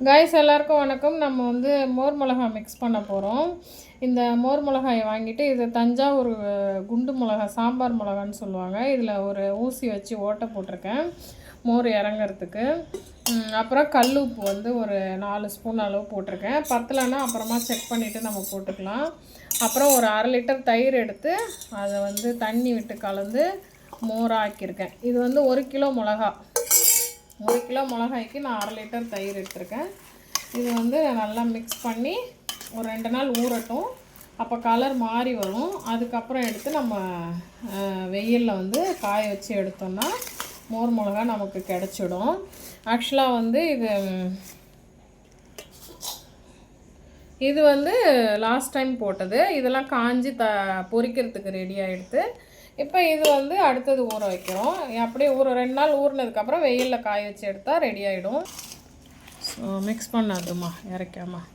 Guys எல்லாருக்கும் வணக்கம். நம்ம வந்து மோர் மிளகாய் மிக்ஸ் பண்ண போகிறோம். இந்த மோர் மிளகாயை வாங்கிட்டு இது தஞ்சாவூர் குண்டு மிளகாய், சாம்பார் மிளகான்னு சொல்லுவாங்க. இதில் ஒரு ஊசி வச்சு ஓட்டை போட்டிருக்கேன் மோர் இறங்கிறதுக்கு. அப்புறம் கல் உப்பு வந்து ஒரு 4 ஸ்பூன் அளவு போட்டிருக்கேன். பத்தலைன்னா அப்புறமா செக் பண்ணிவிட்டு நம்ம போட்டுக்கலாம். அப்புறம் ஒரு 1/2 லிட்டர் தயிர் எடுத்து அதை வந்து தண்ணி விட்டு கலந்து மோராக ஆக்கியிருக்கேன். இது வந்து 1 கிலோ மிளகா, 1 கிலோ மிளகாய்க்கு நான் 1/2 லிட்டர் தயிர் எடுத்திருக்கேன். இது வந்து நல்லா மிக்ஸ் பண்ணி ஒரு 2 நாள் ஊறட்டும். அப்போ கலர் மாறி வரும். அதுக்கப்புறம் எடுத்து நம்ம வெயிலில் வந்து காய வச்சு எடுத்தோம்னா மோர் மிளகா நமக்கு கிடச்சிடும். ஆக்சுவலாக வந்து இது வந்து லாஸ்ட் டைம் போட்டது. இதெல்லாம் காஞ்சி பொரிக்கிறதுக்கு ரெடி ஆகிடுது. இப்போ இது வந்து அடுத்தது ஊற வைக்கிறோம். அப்படியே 2 நாள் ஊறினதுக்கப்புறம் வெயிலில் காய வச்சு எடுத்தால் ரெடி ஆகிடும். So mix பண்ணாதுமா இறக்காமல்